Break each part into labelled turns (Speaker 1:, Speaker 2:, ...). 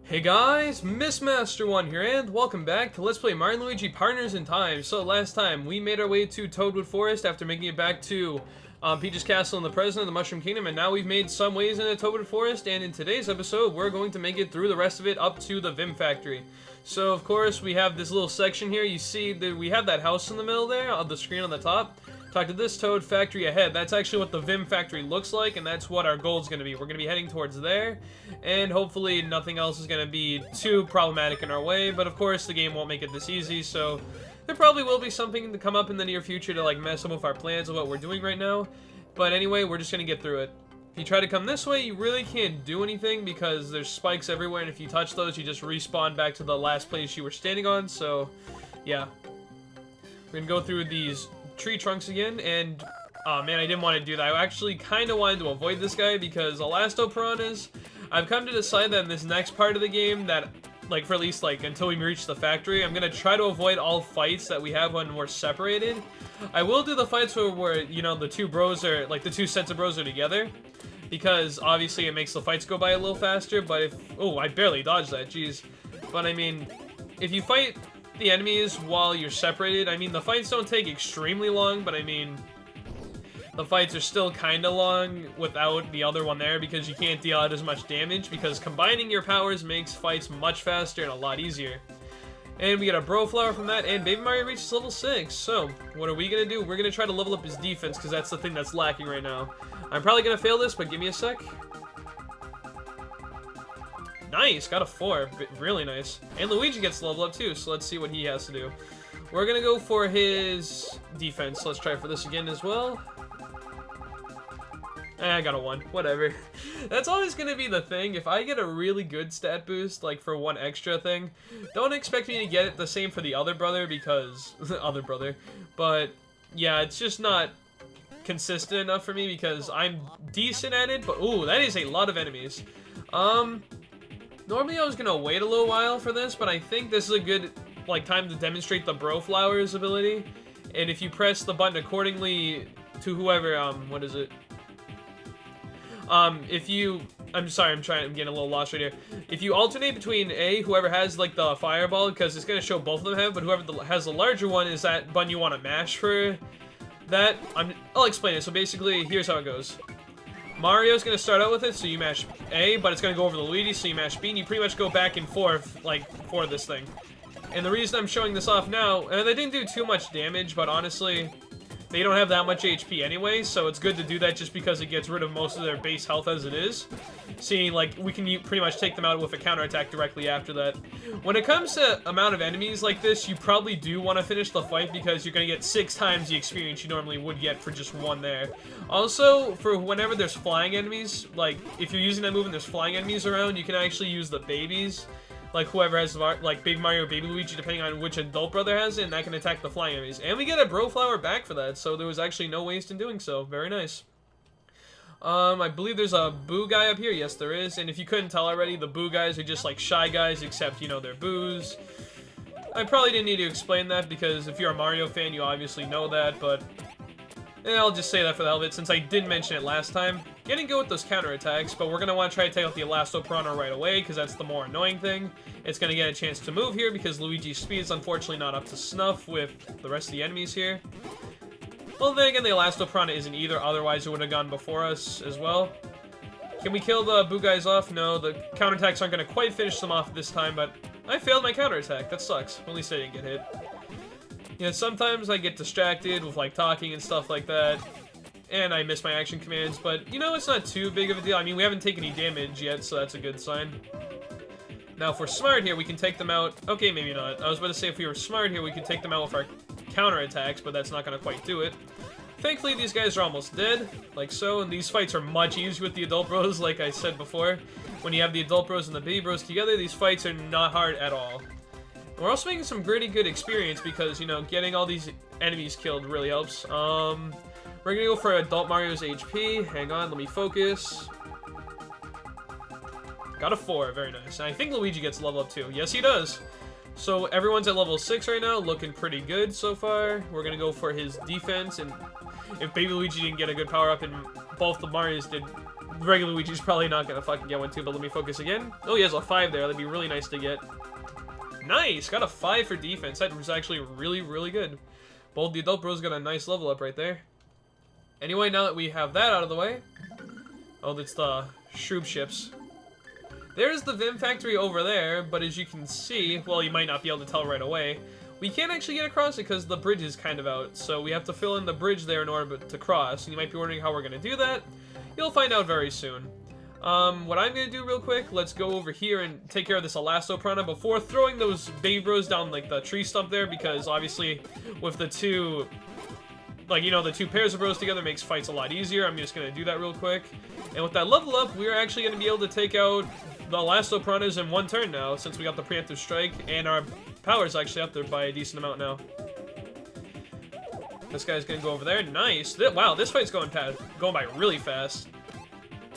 Speaker 1: Hey guys, Missmaster1 here, and welcome back to Let's Play Mario and Luigi Partners in Time. So last time, we made our way to Towood Forest after making it back to Peach's Castle in the President of the Mushroom Kingdom, and now we've made some ways into Towood Forest, and in today's episode, we're going to make it through the rest of it up to the Vim Factory. So of course, we have this little section here. You see that we have that house in the middle there, on the screen on the top. Talk to this Toad factory ahead. That's actually what the Vim Factory looks like, and that's what our goal is going to be. We're going to be heading towards there, and hopefully nothing else is going to be too problematic in our way, but of course the game won't make it this easy, so there probably will be something to come up in the near future to like mess up with our plans of what we're doing right now. But anyway, we're just going to get through it. If you try to come this way, you really can't do anything because there's spikes everywhere, and if you touch those, you just respawn back to the last place you were standing on, so yeah. We're going to go through these tree trunks again, and oh man, I didn't want to do that. I actually kind of wanted to avoid this guy because Elasto Piranhas, I've come to decide that in this next part of the game that, like, for at least, like, until we reach the factory, I'm going to try to avoid all fights that we have when we're separated. I will do the fights where, you know, the two bros are, like, the two sets of bros are together, because obviously it makes the fights go by a little faster, but if, oh, I barely dodged that, jeez. But I mean, if you fight the enemies while you're separated, I mean, the fights don't take extremely long, but I mean, the fights are still kind of long without the other one there because you can't deal out as much damage, because combining your powers makes fights much faster and a lot easier. And we get a Bro Flower from that, and Baby Mario reaches level 6. So, what are we going to do? We're going to try to level up his defense, because that's the thing that's lacking right now. I'm probably going to fail this, but give me a sec. Nice, got a 4, really nice. And Luigi gets leveled up too, so let's see what he has to do. We're gonna go for his defense. Let's try for this again as well. I got a 1, whatever. That's always gonna be the thing. If I get a really good stat boost, like for one extra thing, don't expect me to get it the same for the other brother because, but yeah, it's just not consistent enough for me because I'm decent at it, but ooh, that is a lot of enemies. Normally I was gonna wait a little while for this, but I think this is a good, like, time to demonstrate the Bro Flower's ability. And if you press the button accordingly to whoever, what is it? I'm getting a little lost right here. If you alternate between whoever has, like, the fireball, because it's gonna show both of them have, but whoever has the larger one is that button you want to mash for that. I'll explain it. So basically, here's how it goes. Mario's going to start out with it, so you mash A, but it's going to go over to Luigi, so you mash B, and you pretty much go back and forth, like, for this thing. And the reason I'm showing this off now, and they didn't do too much damage, but honestly, they don't have that much HP anyway, so it's good to do that just because it gets rid of most of their base health as it is. Seeing, like, we can pretty much take them out with a counterattack directly after that. When it comes to amount of enemies like this, you probably do want to finish the fight because you're going to get 6 times the experience you normally would get for just one there. Also, for whenever there's flying enemies, like, if you're using that move and there's flying enemies around, you can actually use the babies. Like, whoever has, like, Baby Mario or Baby Luigi, depending on which adult brother has it, and that can attack the flying enemies. And we get a Bro Flower back for that, so there was actually no waste in doing so. Very nice. I believe there's a Boo guy up here. Yes, there is. And if you couldn't tell already, the Boo guys are just like Shy Guys, except, you know, they're Boos. I probably didn't need to explain that, because if you're a Mario fan, you obviously know that, but I'll just say that for the hell of it, since I did mention it last time. Getting good with those counterattacks, but we're going to want to try to take out the Elasto Piranha right away, because that's the more annoying thing. It's going to get a chance to move here, because Luigi's speed is unfortunately not up to snuff with the rest of the enemies here. Well, then again, the Elasto Piranha isn't either, otherwise it would have gone before us as well. Can we kill the Boo guys off? No, the counterattacks aren't going to quite finish them off this time, but I failed my counterattack. That sucks. At least I didn't get hit. You know, sometimes I get distracted with, like, talking and stuff like that, and I miss my action commands, but, you know, it's not too big of a deal. I mean, we haven't taken any damage yet, so that's a good sign. Now, if we're smart here, we can take them out. Okay, maybe not. I was about to say if we were smart here, we could take them out with our counterattacks, but that's not going to quite do it. Thankfully, these guys are almost dead, like so, and these fights are much easier with the adult bros, like I said before. When you have the adult bros and the baby bros together, these fights are not hard at all. We're also making some pretty good experience because, you know, getting all these enemies killed really helps. We're gonna go for Adult Mario's HP. Hang on, let me focus. Got a 4, very nice. And I think Luigi gets level up too. Yes, he does. So everyone's at level 6 right now, looking pretty good so far. We're gonna go for his defense, and if Baby Luigi didn't get a good power up and both the Marios did regular Luigi's probably not gonna fucking get one too, but let me focus again. Oh, he has a 5 there. That'd be really nice to get. Nice! Got a 5 for defense. That was actually really, really good. Bold the Adult Bros got a nice level up right there. Anyway, now that we have that out of the way... Oh, that's the Shroob ships. There's the Vim Factory over there, but as you can see, well, you might not be able to tell right away, we can't actually get across it because the bridge is kind of out, so we have to fill in the bridge there in order to cross, and you might be wondering how we're going to do that. You'll find out very soon. What I'm going to do real quick, let's go over here and take care of this Elastoprana before throwing those baby bros down, like, the tree stump there, because obviously with the two... Like, you know, the two pairs of bros together makes fights a lot easier. I'm just going to do that real quick. And with that level up, we're actually going to be able to take out the Elastopranas in one turn now, since we got the preemptive strike, and our power's actually up there by a decent amount now. This guy's going to go over there. Nice. Wow, this fight's going by really fast.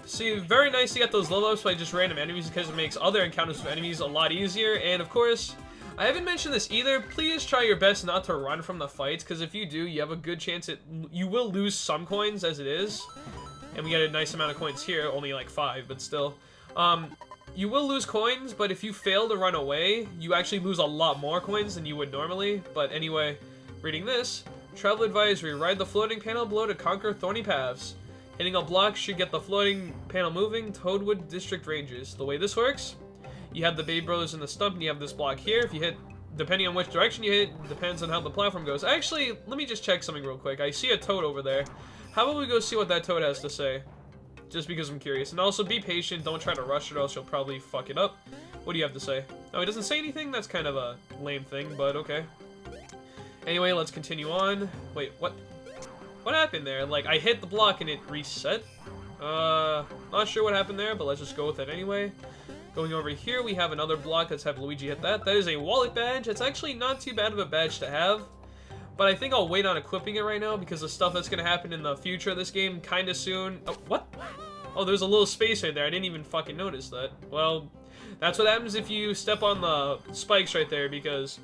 Speaker 1: See, very nice to get those level ups by just random enemies, because it makes other encounters with enemies a lot easier. And, of course... I haven't mentioned this either. Please try your best not to run from the fights, because if you do, you have a good chance you will lose some coins as it is. And we get a nice amount of coins here, only like 5, but still. You will lose coins, but if you fail to run away, you actually lose a lot more coins than you would normally. But anyway, reading this, travel advisory, ride the floating panel below to conquer thorny paths. Hitting a block should get the floating panel moving. Towood District Ranges. The way this works... You have the baby bros in the stump, and you have this block here. If you hit, depending on which direction you hit, depends on how the platform goes. Actually, let me just check something real quick. I see a toad over there. How about we go see what that toad has to say? Just because I'm curious. And also, be patient. Don't try to rush it, or else you'll probably fuck it up. What do you have to say? Oh, he doesn't say anything? That's kind of a lame thing, but okay. Anyway, let's continue on. Wait, what? What happened there? Like, I hit the block and it reset? Not sure what happened there, but let's just go with it anyway. Going over here, we have another block. Let's have Luigi hit that. That is a wallet badge. It's actually not too bad of a badge to have, but I think I'll wait on equipping it right now because the stuff that's going to happen in the future of this game kind of soon. Oh, what? Oh, there's a little space right there. I didn't even fucking notice that. Well, that's what happens if you step on the spikes right there, because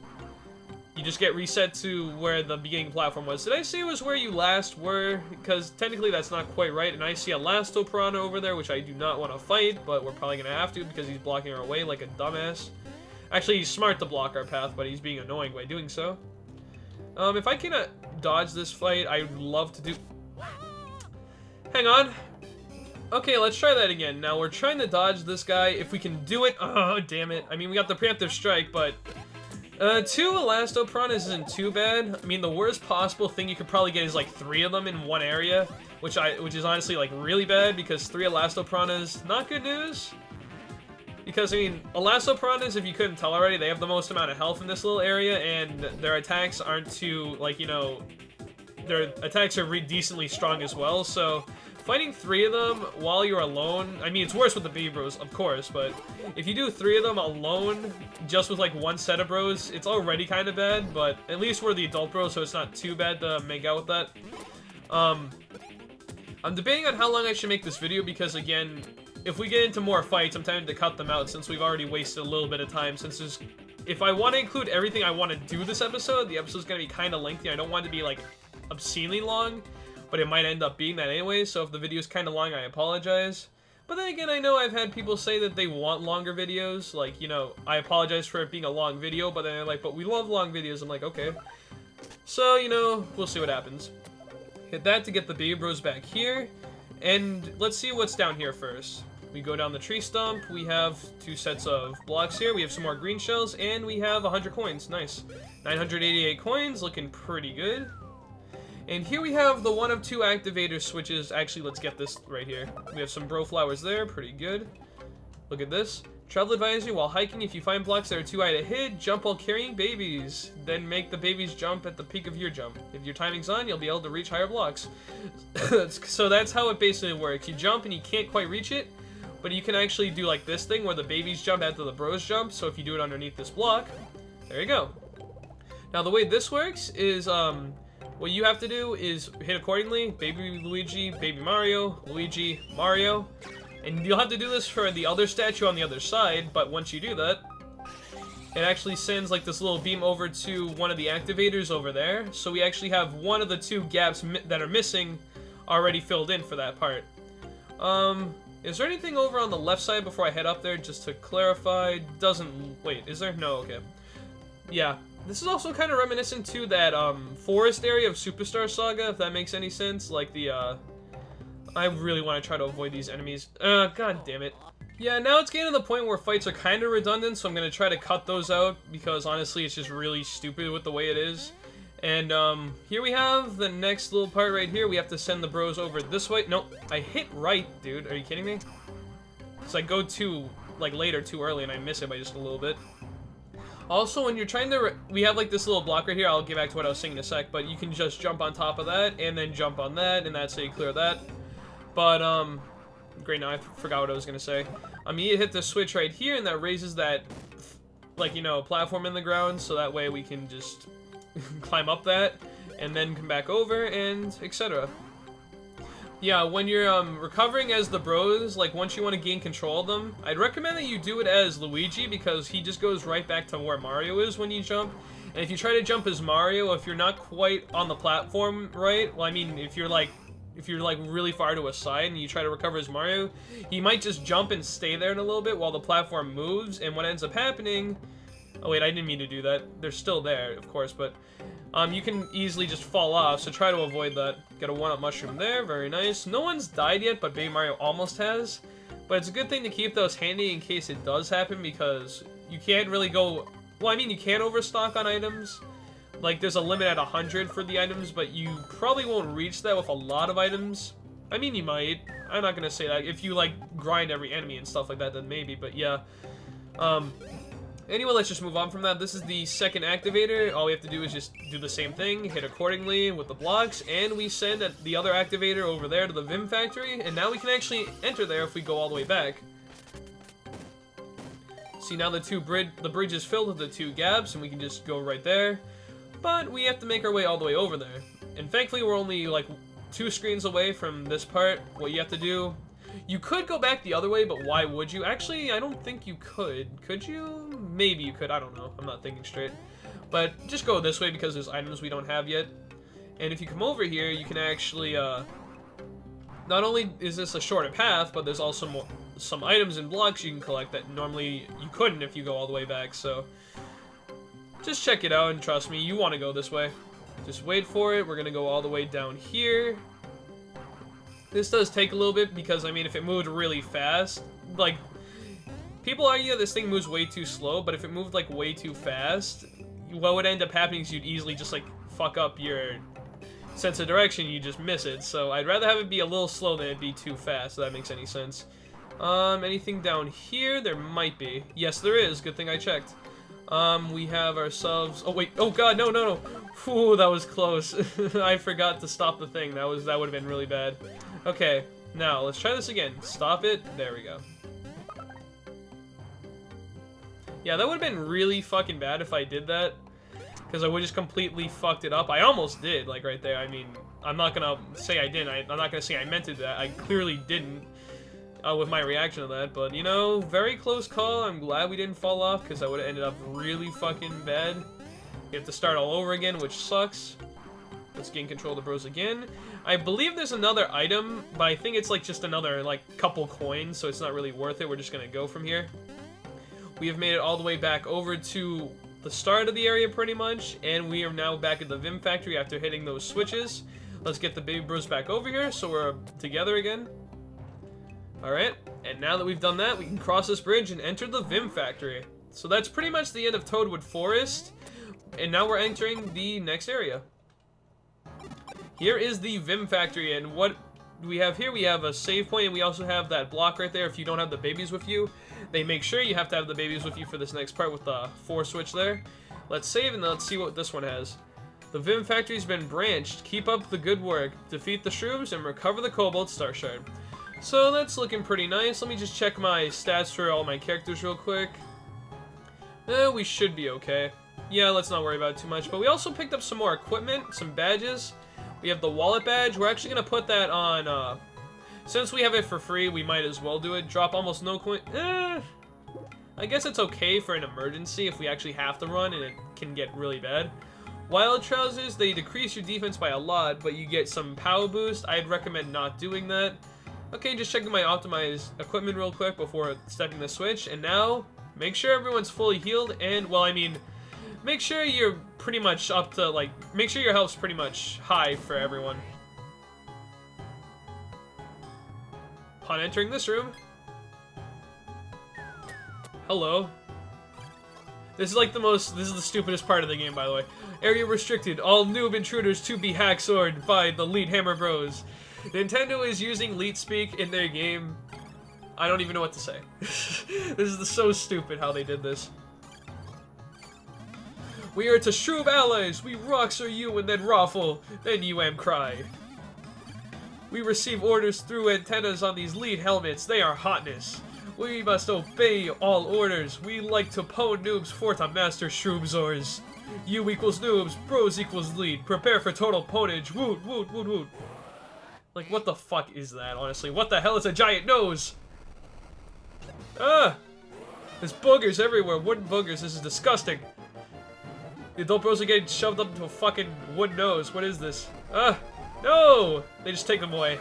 Speaker 1: you just get reset to where the beginning platform was. Did I say it was where you last were? Because technically that's not quite right, and I see a Elastoprana over there, which I do not want to fight, but we're probably going to have to because he's blocking our way like a dumbass. Actually, he's smart to block our path, but he's being annoying by doing so. If I cannot dodge this fight, I would love to do... Hang on. Okay, let's try that again. Now, we're trying to dodge this guy. If we can do it... Oh, damn it. I mean, we got the preemptive strike, but... 2 Elastopranas isn't too bad. I mean, the worst possible thing you could probably get is like 3 of them in one area, which is honestly like really bad, because 3 Elastopranas, not good news. Because, I mean, Elastopranas, if you couldn't tell already, they have the most amount of health in this little area, and their attacks aren't too, like, you know, their attacks are decently strong as well, so... Fighting 3 of them while you're alone, I mean, it's worse with the baby bros, of course, but if you do 3 of them alone, just with like 1 set of bros, it's already kind of bad, but at least we're the adult bros, so it's not too bad to make out with that. I'm debating on how long I should make this video, because again, if we get into more fights, I'm tempted to cut them out, since we've already wasted a little bit of time, since there's... If I want to include everything I want to do this episode, the episode's going to be kind of lengthy. I don't want it to be like obscenely long, but it might end up being that anyway, so if the video's kind of long, I apologize. But then again, I know I've had people say that they want longer videos, like, you know, I apologize for it being a long video, but then they're like, but we love long videos. I'm like, okay. So, you know, we'll see what happens. Hit that to get the baby bros back here, and let's see what's down here first. We go down the tree stump, we have 2 sets of blocks here, we have some more green shells, and we have 100 coins. Nice. 988 coins, looking pretty good. And here we have the 1 of 2 activator switches. Actually, let's get this right here. We have some bro flowers there, pretty good. Look at this. Travel advisory, while hiking, if you find blocks that are too high to hit, jump while carrying babies. Then make the babies jump at the peak of your jump. If your timing's on, you'll be able to reach higher blocks. So that's how it basically works. You jump and you can't quite reach it, but you can actually do like this thing where the babies jump after the bros jump. So if you do it underneath this block, there you go. Now the way this works is, what you have to do is hit accordingly. Baby Luigi, Baby Mario, Luigi, Mario. And you'll have to do this for the other statue on the other side, but once you do that, it actually sends like this little beam over to one of the activators over there. So we actually have one of the 2 gaps that are missing already filled in for that part. Is there anything over on the left side before I head up there, just to clarify? Doesn't... Wait, is there? No, okay. Yeah. This is also kind of reminiscent to that, forest area of Superstar Saga, if that makes any sense. Like the, I really want to try to avoid these enemies. God damn it. Yeah, now it's getting to the point where fights are kind of redundant, so I'm going to try to cut those out, because honestly, it's just really stupid with the way it is. And, here we have the next little part right here. We have to send the bros over this way. Nope, I hit right, dude. Are you kidding me? So I go too, like, later too early, and I miss it by just a little bit. Also, when you're trying to... We have, like, this little block right here. I'll get back to what I was saying in a sec, but you can just jump on top of that, and then jump on that, and that's how you clear that. But, great, now I forgot what I was gonna say. You hit the switch right here, and that raises that, like, you know, platform in the ground, so that way we can just... climb up that, and then come back over, and etc. Yeah, when you're recovering as the bros, like once you want to gain control of them, I'd recommend that you do it as Luigi, because he just goes right back to where Mario is when you jump. And if you try to jump as Mario, if you're not quite on the platform right, well, I mean, if you're like really far to a side and you try to recover as Mario, he might just jump and stay there in a little bit while the platform moves, and what ends up happening... Oh wait, I didn't mean to do that. They're still there, of course, but you can easily just fall off, so try to avoid that. Get a 1-up mushroom there, very nice. No one's died yet, but Baby Mario almost has. But it's a good thing to keep those handy in case it does happen, because you can't really go... Well, I mean, you can overstock on items. Like, there's a limit at 100 for the items, but you probably won't reach that with a lot of items. I mean, you might. I'm not gonna say that. If you, like, grind every enemy and stuff like that, then maybe, but yeah. Anyway, let's just move on from that. This is the second activator. All we have to do is just do the same thing, hit accordingly with the blocks, and we send the other activator over there to the Vim Factory, and now we can actually enter there if we go all the way back. See, now the bridge is filled with the 2 gaps, and we can just go right there. But we have to make our way all the way over there. And thankfully, we're only, like, 2 screens away from this part. What you have to do... You could go back the other way, but why would you? Actually, I don't think you could. Could you? Maybe you could. I don't know. I'm not thinking straight. But just go this way because there's items we don't have yet. And if you come over here, you can actually, not only is this a shorter path, but there's also some items and blocks you can collect that normally you couldn't if you go all the way back. So just check it out and trust me, you want to go this way. Just wait for it. We're going to go all the way down here. This does take a little bit because, I mean, if it moved really fast, like, people argue this thing moves way too slow, but if it moved, like, way too fast, what would end up happening is you'd easily just, like, fuck up your sense of direction, you just miss it. So I'd rather have it be a little slow than it be too fast, if that makes any sense. Anything down here? There might be. Yes, there is. Good thing I checked. We have ourselves... Oh, wait. Oh, God, no, no, no. Ooh, that was close. I forgot to stop the thing. That would have been really bad. Okay, now, let's try this again. Stop it. There we go. Yeah, that would have been really fucking bad if I did that. Because I would just completely fucked it up. I almost did, like, right there. I mean, I'm not gonna say I didn't. I'm not gonna say I meant to do that. I clearly didn't. With my reaction to that, but, you know, very close call. I'm glad we didn't fall off, because that would have ended up really fucking bad. We have to start all over again, which sucks. Let's gain control of the bros again. I believe there's another item, but I think it's, like, just another, like, couple coins, so it's not really worth it. We're just gonna go from here. We have made it all the way back over to the start of the area, pretty much, and we are now back at the Vim Factory after hitting those switches. Let's get the baby bros back over here, so we're together again. Alright, and now that we've done that, we can cross this bridge and enter the Vim Factory. So that's pretty much the end of Toadwood Forest, and now we're entering the next area. Here is the Vim Factory, and what we have here, we have a save point, and we also have that block right there. If you don't have the babies with you, they make sure you have to have the babies with you for this next part with the 4 switch there. Let's save, and let's see what this one has. The Vim Factory's been branched. Keep up the good work. Defeat the shrooms and recover the Cobalt Star Shard. So that's looking pretty nice. Let me just check my stats for all my characters real quick. We should be okay. Yeah, let's not worry about it too much. But we also picked up some more equipment, some badges. We have the wallet badge. We're actually going to put that on, since we have it for free, we might as well do it. Drop almost no coin. I guess it's okay for an emergency if we actually have to run and it can get really bad. Wild Trousers, they decrease your defense by a lot, but you get some power boost. I'd recommend not doing that. Okay, just checking my optimized equipment real quick before stepping the switch. And now, make sure everyone's fully healed. And, well, I mean, make sure you're pretty much up to, like, make sure your health's pretty much high for everyone. Upon entering this room. Hello. This is like this is the stupidest part of the game, by the way. Area restricted. All noob intruders to be hacksorted by the Lead Hammer Bros. Nintendo is using Leet Speak in their game. I don't even know what to say. This is so stupid how they did this. We are to Shroob allies. We roxer you and then raffle. Then you am cry. We receive orders through antennas on these lead helmets. They are hotness. We must obey all orders. We like to pwn noobs for to master Shroobzors. U equals noobs, bros equals lead. Prepare for total ponage. Woot, woot, woot, woot. Like, what the fuck is that, honestly? What the hell is a giant nose? Ah! There's boogers everywhere. Wooden boogers. This is disgusting. The adult bros are getting shoved up into a fucking wood nose. What is this? Ah! No! They just take them away.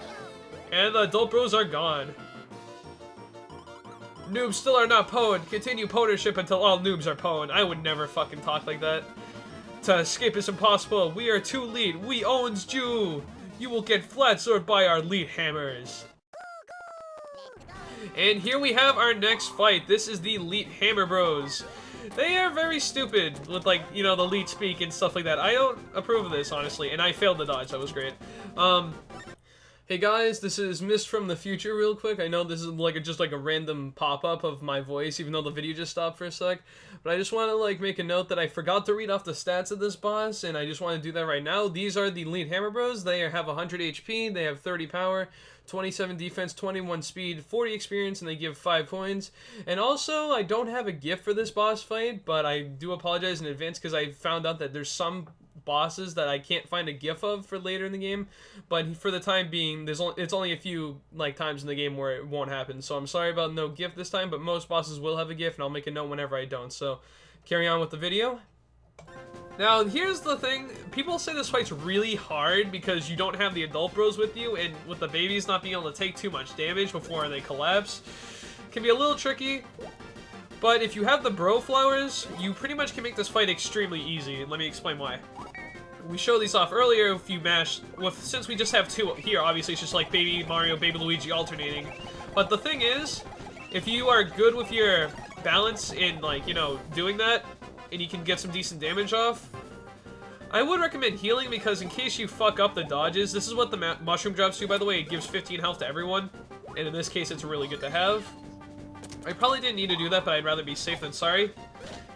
Speaker 1: And the adult bros are gone. Noobs still are not pwned. Continue pwnership until all noobs are pwned. I would never fucking talk like that. To escape is impossible. We are too lead. We owns you. You will get flat sword by our lead hammers. And here we have our next fight. This is the Lead Hammer Bros. They are very stupid with, like, you know, the lead speak and stuff like that. I don't approve of this, honestly. And I failed the dodge. That was great. Hey guys, this is Mist from the future real quick. I know this is like just like a random pop-up of my voice, even though the video just stopped for a sec. But I just want to like make a note that I forgot to read off the stats of this boss, and I just want to do that right now. These are the Lead Hammer Bros. They have 100 HP, they have 30 power, 27 defense, 21 speed, 40 experience, and they give 5 coins. And also, I don't have a gift for this boss fight, but I do apologize in advance because I found out that there's some bosses that I can't find a gif of for later in the game, but for the time being, it's only a few like times in the game where it won't happen. So I'm sorry about no gif this time, but most bosses will have a gif, and I'll make a note whenever I don't. So carry on with the video. Now here's the thing: people say this fight's really hard because you don't have the adult bros with you, and with the babies not being able to take too much damage before they collapse, it can be a little tricky. But if you have the bro flowers, you pretty much can make this fight extremely easy. Let me explain why. We showed these off earlier. If you mash since we just have 2 here, obviously it's just like Baby Mario, Baby Luigi alternating. But the thing is, if you are good with your balance in, like, you know, doing that, and you can get some decent damage off, I would recommend healing, because in case you fuck up the dodges, this is what the mushroom drops do, by the way. It gives 15 health to everyone, and in this case it's really good to have. I probably didn't need to do that, but I'd rather be safe than sorry.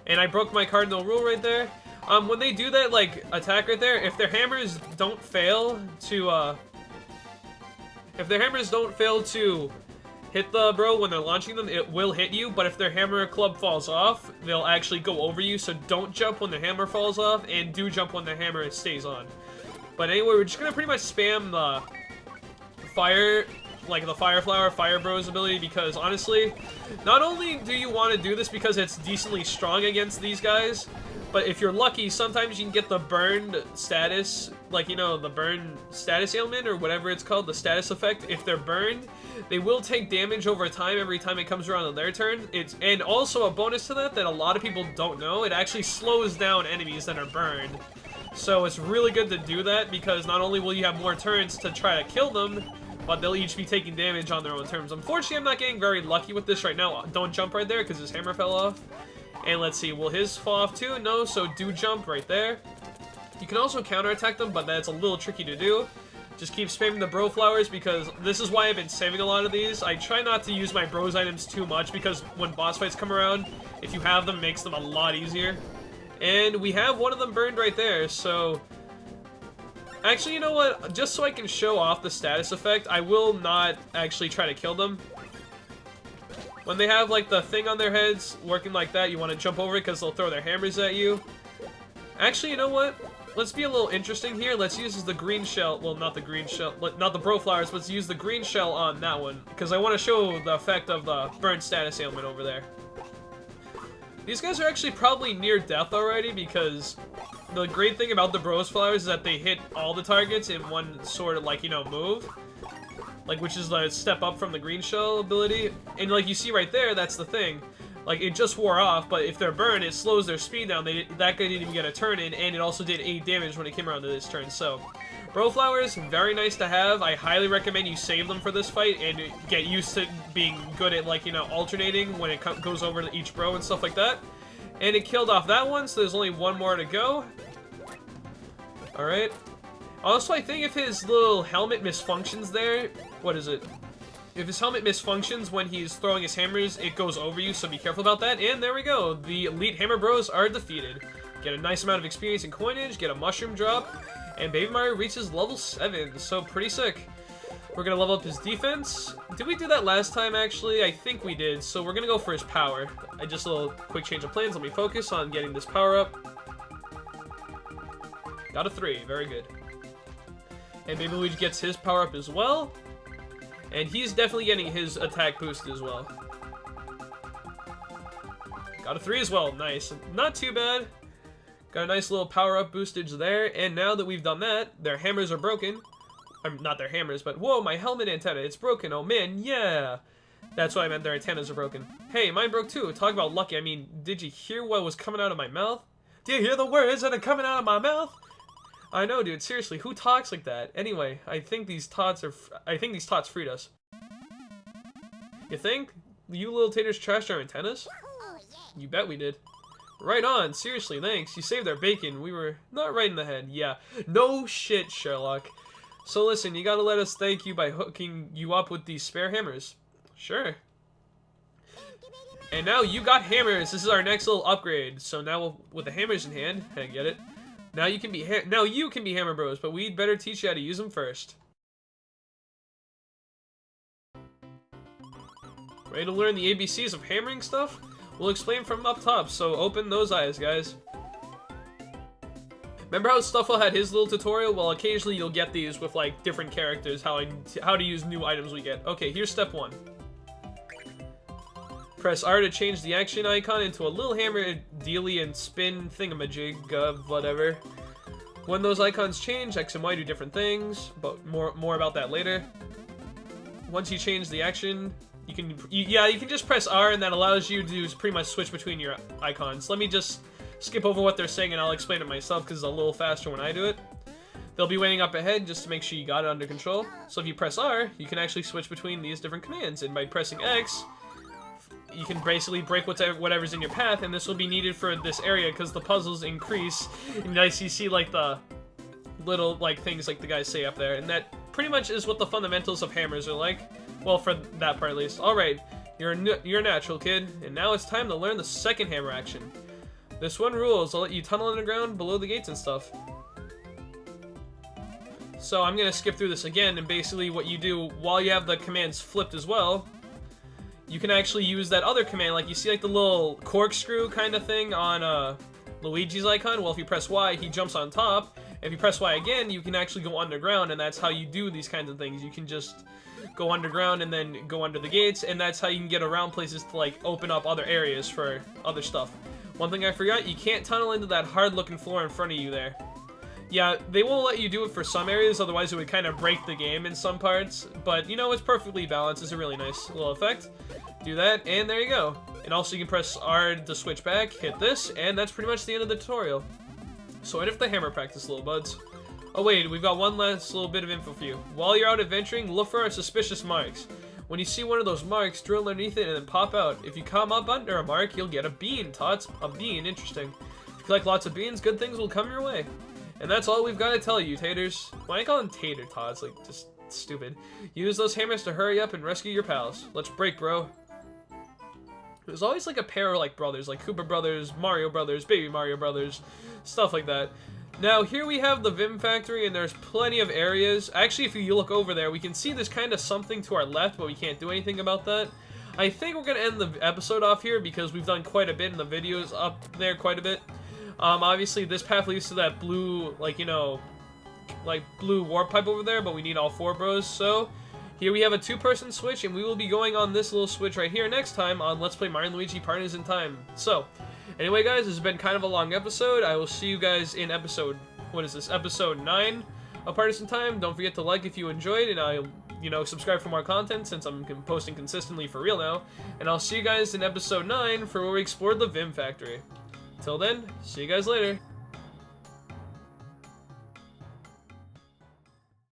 Speaker 1: And I broke my cardinal rule right there. When they do that, like, attack right there, if their hammers don't fail to, hit the bro when they're launching them, it will hit you, but if their hammer club falls off, they'll actually go over you, so don't jump when the hammer falls off, and do jump when the hammer stays on. But anyway, we're just gonna pretty much spam the fire, like the Fire Flower, Fire Bros ability, because honestly, not only do you want to do this because it's decently strong against these guys, but if you're lucky, sometimes you can get the burned status, like, you know, the burn status ailment, or whatever it's called, the status effect. If they're burned, they will take damage over time every time it comes around on their turn. And also a bonus to that a lot of people don't know, it actually slows down enemies that are burned. So it's really good to do that, because not only will you have more turns to try to kill them, but they'll each be taking damage on their own terms. Unfortunately, I'm not getting very lucky with this right now. Don't jump right there, because his hammer fell off. And let's see, will his fall off too? No, so do jump right there. You can also counterattack them, but that's a little tricky to do. Just keep spamming the bro flowers, because this is why I've been saving a lot of these. I try not to use my bros items too much, because when boss fights come around, if you have them, it makes them a lot easier. And we have one of them burned right there, so... Actually, you know what? Just so I can show off the status effect, I will not actually try to kill them. When they have, like, the thing on their heads working like that, you want to jump over it because they'll throw their hammers at you. Actually, you know what? Let's be a little interesting here. Let's use the green shell. Well, not the green shell. Not the bro flowers, but let's use the green shell on that one, because I want to show the effect of the burn status ailment over there. These guys are actually probably near death already, because the great thing about the bros flowers is that they hit all the targets in one sort of, like, you know, move. like, which is the step up from the green shell ability. And like you see right there, that's the thing. Like, it just wore off, but if they're burned, it slows their speed down. That guy didn't even get a turn in, and it also did 8 damage when it came around to this turn. So, Bro Flowers, very nice to have. I highly recommend you save them for this fight and get used to being good at, like, you know, alternating when it goes over to each bro and stuff like that. And it killed off that one, so there's only one more to go. Alright. Also, I think if his little helmet misfunctions there, what is it? If his helmet misfunctions when he's throwing his hammers, it goes over you, so be careful about that. And there we go. The Elite Hammer Bros are defeated. Get a nice amount of experience and coinage, get a mushroom drop, and Baby Mario reaches level 7, so pretty sick. We're gonna level up his defense. Did we do that last time, actually? I think we did, so we're gonna go for his power. Just a little quick change of plans. Let me focus on getting this power up. Got a 3, very good. And Baby Luigi gets his power up as well. And he's definitely getting his attack boosted as well. Got a 3 as well, nice. Not too bad. Got a nice little power-up boostage there, and now that we've done that, their hammers are broken. Not their hammers, but whoa, my helmet antenna, it's broken, oh man, yeah! That's what I meant, their antennas are broken. Hey, mine broke too, talk about lucky, I mean, did you hear what was coming out of my mouth? Do you hear the words that are coming out of my mouth? I know, dude, seriously, who talks like that? Anyway, I think these tots freed us. You think? You little taters trashed our antennas? You bet we did. Right on, seriously, thanks. You saved our bacon. We were not right in the head. Yeah. No shit, Sherlock. So listen, you gotta let us thank you by hooking you up with these spare hammers. Sure. And now you got hammers. This is our next little upgrade. So now with the hammers in hand, I get it. Now you can be Hammer Bros, but we'd better teach you how to use them first. Ready to learn the ABCs of hammering stuff? We'll explain from up top, so open those eyes, guys. Remember how Stuffle had his little tutorial? Well, occasionally you'll get these with, like, different characters, how to use new items we get. Okay, here's step 1. Press R to change the action icon into a little hammer, dealy, and spin thingamajig, whatever. When those icons change, X and Y do different things, but more about that later. Once you change the action, you can just press R, and that allows you to pretty much switch between your icons. Let me just skip over what they're saying, and I'll explain it myself, because it's a little faster when I do it. They'll be waiting up ahead just to make sure you got it under control. So if you press R, you can actually switch between these different commands, and by pressing X, you can basically break whatever's in your path, and this will be needed for this area, because the puzzles increase, and you see, like, the little, like, things like the guys say up there, and that pretty much is what the fundamentals of hammers are like. Well, for that part at least. Alright, you're a natural, kid, and now it's time to learn the second hammer action. This one rules, I'll let you tunnel underground below the gates and stuff. So I'm gonna skip through this again, and basically what you do, while you have the commands flipped as well, you can actually use that other command, like you see like the little corkscrew kind of thing on Luigi's icon. Well, if you press Y, he jumps on top. If you press Y again, you can actually go underground, and that's how you do these kinds of things. You can just go underground and then go under the gates, and that's how you can get around places to, like, open up other areas for other stuff. One thing I forgot, you can't tunnel into that hard-looking floor in front of you there. Yeah, they won't let you do it for some areas, otherwise it would kind of break the game in some parts, but, you know, it's perfectly balanced. It's a really nice little effect. Do that, and there you go. And also you can press R to switch back, hit this, and that's pretty much the end of the tutorial. So right after the hammer practice, little buds. Oh wait, we've got one last little bit of info for you. While you're out adventuring, look for our suspicious marks. When you see one of those marks, drill underneath it and then pop out. If you come up under a mark, you'll get a bean, Tots. A bean, interesting. If you collect lots of beans, good things will come your way. And that's all we've got to tell you, taters. Why do I call them tater tots? Like, just stupid. Use those hammers to hurry up and rescue your pals. Let's break, bro. There's always like a pair of like brothers, like Koopa Brothers, Mario Brothers, Baby Mario Brothers, stuff like that. Now, here we have the Vim Factory, and there's plenty of areas. Actually, if you look over there, we can see there's kind of something to our left, but we can't do anything about that. I think we're going to end the episode off here, because we've done quite a bit, and the video's up there quite a bit. Obviously, this path leads to that blue, like, you know, like, blue warp pipe over there, but we need all 4 bros, so here we have a 2-person switch, and we will be going on this little switch right here next time on Let's Play Mario & Luigi Partners in Time. So, anyway, guys, this has been kind of a long episode. I will see you guys in episode, what is this, episode 9 of Partners in Time. Don't forget to like if you enjoyed, and I'll you know, subscribe for more content since I'm posting consistently for real now. And I'll see you guys in episode 9 for where we explored the Vim Factory. Till then, see you guys later.